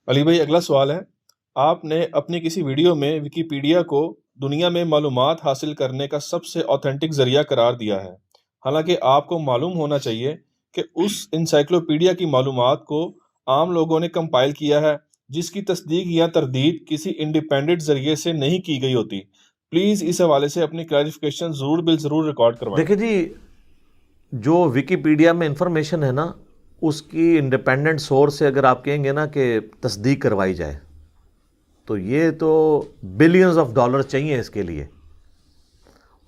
علی بھائی، اگلا سوال ہے، آپ نے اپنی کسی ویڈیو میں ویکیپیڈیا کو دنیا میں معلومات حاصل کرنے کا سب سے اوتھینٹک ذریعہ قرار دیا ہے، حالانکہ آپ کو معلوم ہونا چاہیے کہ اس انسائکلوپیڈیا کی معلومات کو عام لوگوں نے کمپائل کیا ہے، جس کی تصدیق یا تردید کسی انڈیپینڈنٹ ذریعے سے نہیں کی گئی ہوتی۔ پلیز اس حوالے سے اپنی کلیریفیکیشن ضرور ریکارڈ کروائیں۔ دیکھیں جی، جو ویکیپیڈیا میں انفارمیشن ہے نا، اس کی انڈیپینڈنٹ سورس سے اگر آپ کہیں گے نا کہ تصدیق کروائی جائے تو یہ تو بلینز آف ڈالر چاہیے اس کے لیے۔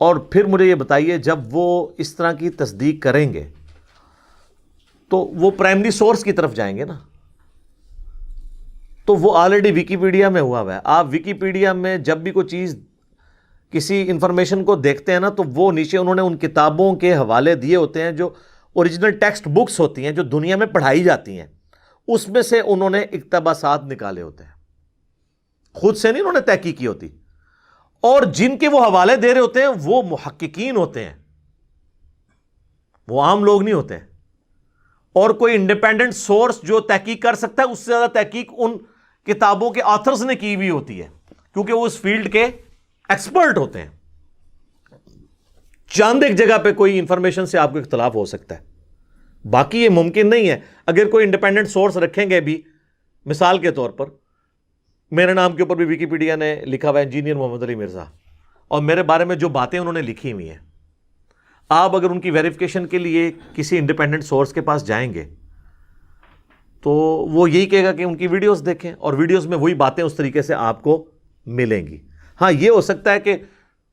اور پھر مجھے یہ بتائیے، جب وہ اس طرح کی تصدیق کریں گے تو وہ پرائمری سورس کی طرف جائیں گے نا، تو وہ آلریڈی ویکیپیڈیا میں ہوا ہے۔ آپ ویکیپیڈیا میں جب بھی کوئی چیز کسی انفارمیشن کو دیکھتے ہیں نا، تو وہ نیچے انہوں نے ان کتابوں کے حوالے دیے ہوتے ہیں جو اوریجنل ٹیکسٹ بکس ہوتی ہیں جو دنیا میں پڑھائی جاتی ہیں، اس میں سے انہوں نے اقتباسات نکالے ہوتے ہیں، خود سے نہیں انہوں نے تحقیق کی ہوتی۔ اور جن کے وہ حوالے دے رہے ہوتے ہیں وہ محققین ہوتے ہیں، وہ عام لوگ نہیں ہوتے ہیں۔ اور کوئی انڈیپینڈنٹ سورس جو تحقیق کر سکتا ہے، اس سے زیادہ تحقیق ان کتابوں کے آتھرز نے کی ہوئی ہوتی ہے، کیونکہ وہ اس فیلڈ کے ایکسپرٹ ہوتے ہیں۔ چاند ایک جگہ پہ کوئی انفارمیشن سے آپ کو اختلاف ہو سکتا ہے، باقی یہ ممکن نہیں ہے۔ اگر کوئی انڈیپینڈنٹ سورس رکھیں گے بھی، مثال کے طور پر میرے نام کے اوپر بھی ویکیپیڈیا نے لکھا ہوا ہے انجینئر محمد علی مرزا، اور میرے بارے میں جو باتیں انہوں نے لکھی ہوئی ہیں، آپ اگر ان کی ویریفیکیشن کے لیے کسی انڈیپینڈنٹ سورس کے پاس جائیں گے تو وہ یہی کہے گا کہ ان کی ویڈیوز دیکھیں، اور ویڈیوز میں وہی باتیں اس طریقے سے آپ کو ملیں گی۔ ہاں، یہ ہو سکتا ہے کہ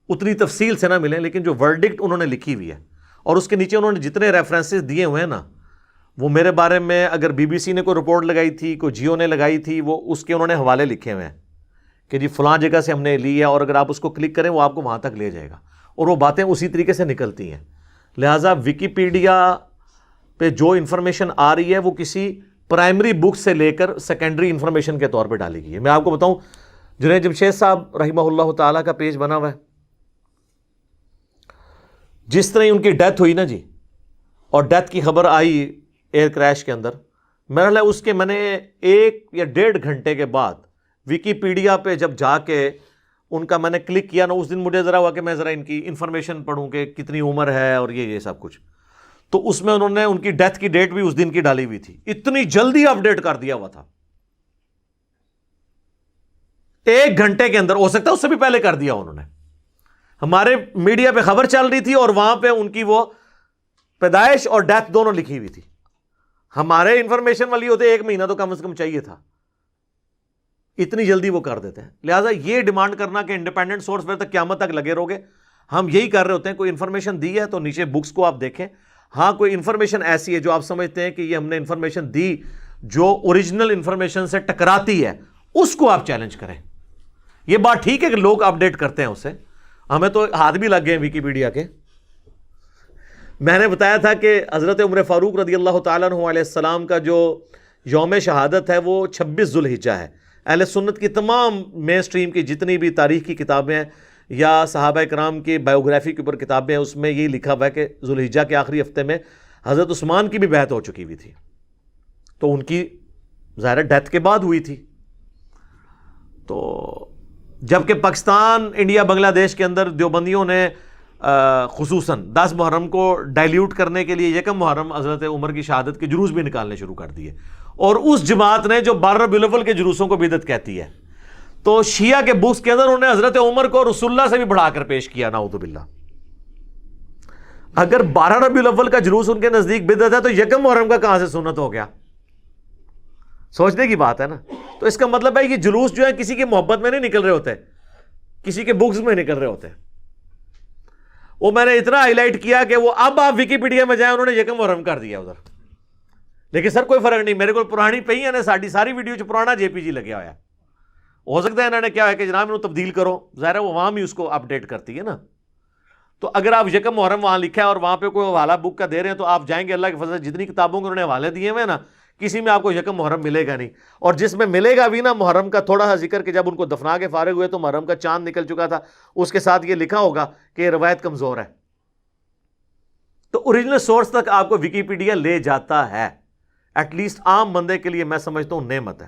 اتنی تفصیل سے نہ ملیں، لیکن جو ورڈکٹ انہوں نے لکھی ہوئی ہے اور اس کے نیچے انہوں نے جتنے ریفرنسز دیے ہوئے ہیں نا، وہ میرے بارے میں اگر بی بی سی نے کوئی رپورٹ لگائی تھی، کوئی جیو نے لگائی تھی، وہ اس کے انہوں نے حوالے لکھے ہوئے ہیں کہ جی فلاں جگہ سے ہم نے لی ہے، اور اگر آپ اس کو کلک کریں وہ آپ کو وہاں تک لے جائے گا، اور وہ باتیں اسی طریقے سے نکلتی ہیں۔ لہٰذا ویکیپیڈیا پہ جو انفارمیشن آ رہی ہے وہ کسی پرائمری بک سے لے کر سیکنڈری انفارمیشن کے طور پہ ڈالی گئی ہے۔ میں آپ کو بتاؤں، جنید جمشید صاحب رحمہ اللہ تعالیٰ کا پیج بنا ہوا ہے، جس طرح ان کی ڈیتھ ہوئی نا جی، اور ڈیتھ کی خبر آئی ایئر کریش کے اندر، میرا خیال ہے اس کے میں نے 1 یا 1.5 گھنٹے کے بعد ویکیپیڈیا پہ جب جا کے ان کا میں نے کلک کیا نا، اس دن مجھے ذرا ہوا کہ میں ذرا ان کی انفارمیشن پڑھوں کہ کتنی عمر ہے اور یہ سب کچھ، تو اس میں انہوں نے ان کی ڈیتھ کی ڈیٹ بھی اس دن کی ڈالی ہوئی تھی۔ اتنی جلدی اپڈیٹ کر دیا ہوا تھا، 1 گھنٹے کے اندر، ہو سکتا ہے اس سے بھی پہلے کر دیا انہوں نے۔ ہمارے میڈیا پہ خبر چل رہی تھی اور وہاں پہ ان کی وہ پیدائش اور ڈیتھ دونوں لکھی ہوئی تھی۔ ہمارے انفارمیشن والی ہوتے 1 مہینہ تو کم از کم چاہیے تھا، اتنی جلدی وہ کر دیتے ہیں۔ لہٰذا یہ ڈیمانڈ کرنا کہ انڈیپینڈنٹ سورس پہ تک قیامت تک لگے رہو گے، ہم یہی کر رہے ہوتے ہیں۔ کوئی انفارمیشن دی ہے تو نیچے بکس کو آپ دیکھیں۔ ہاں، کوئی انفارمیشن ایسی ہے جو آپ سمجھتے ہیں کہ یہ ہم نے انفارمیشن دی جو اوریجنل انفارمیشن سے ٹکراتی ہے، اس کو آپ چیلنج کریں۔ یہ بات ٹھیک ہے کہ لوگ اپڈیٹ کرتے ہیں اسے، ہمیں تو ہاتھ بھی لگ گئے ہیں ویکیپیڈیا کے۔ میں نے بتایا تھا کہ حضرت عمر فاروق رضی اللہ تعالیٰ عنہ علیہ السلام کا جو یوم شہادت ہے وہ 26 ذوالحجہ ہے۔ اہل سنت کی تمام مین سٹریم کی جتنی بھی تاریخ کی کتابیں ہیں یا صحابہ کرام کی بایوگرافی کے اوپر کتابیں ہیں، اس میں یہی لکھا ہوا ہے کہ ذوالحجہ کے آخری ہفتے میں حضرت عثمان کی بھی بیعت ہو چکی ہوئی تھی، تو ان کی ظاہر ڈیتھ کے بعد ہوئی تھی۔ تو جبکہ پاکستان، انڈیا، بنگلہ دیش کے اندر دیوبندیوں نے خصوصاً 10 محرم کو ڈائلیوٹ کرنے کے لیے 1 محرم حضرت عمر کی شہادت کے جلوس بھی نکالنے شروع کر دیے، اور اس جماعت نے جو 12 ربیع الاول کے جلوسوں کو بدعت کہتی ہے، تو شیعہ کے بکس کے اندر انہوں نے حضرت عمر کو رسول اللہ سے بھی بڑھا کر پیش کیا، نعوذ باللہ۔ اگر 12 ربیع الاول کا جلوس ان کے نزدیک بدعت ہے تو 1 محرم کا کہاں سے سنت ہو گیا؟ سوچنے کی بات ہے نا۔ تو اس کا مطلب ہے کہ جلوس جو ہے کسی کی محبت میں نہیں نکل رہے ہوتے، کسی کے بکس میں نکل رہے ہوتے ہیں۔ وہ میں نے اتنا ہائی لائٹ کیا کہ وہ اب آپ ویکیپیڈیا میں جائیں، انہوں نے 1 محرم کر دیا ادھر، لیکن سر کوئی فرق نہیں، میرے کو پرانی پئی ہے، ساری ویڈیو جو پرانا جے پی جی لگیا ہوا ہے۔ ہو سکتا ہے انہوں نے کیا ہے کہ جناب انہوں تبدیل کرو، ظاہر ہے وہ وہاں بھی اس کو اپڈیٹ کرتی ہے نا۔ تو اگر آپ 1 محرم وہاں لکھا ہے اور وہاں پہ کوئی حوالہ بک کا دے رہے ہیں، تو آپ جائیں گے اللہ کے فضل سے جتنی کتابوں کے انہوں نے حوالے دیے ہوئے نا، کسی میں آپ کو 1 محرم ملے گا نہیں، اور جس میں ملے گا بھی نا محرم کا تھوڑا سا ذکر کہ جب ان کو دفنا کے فارغ ہوئے تو محرم کا چاند نکل چکا تھا، اس کے ساتھ یہ لکھا ہوگا کہ یہ روایت کمزور ہے۔ تو اوریجنل سورس تک آپ کو ویکیپیڈیا لے جاتا ہے، ایٹ لیسٹ عام بندے کے لیے میں سمجھتا ہوں نعمت ہے۔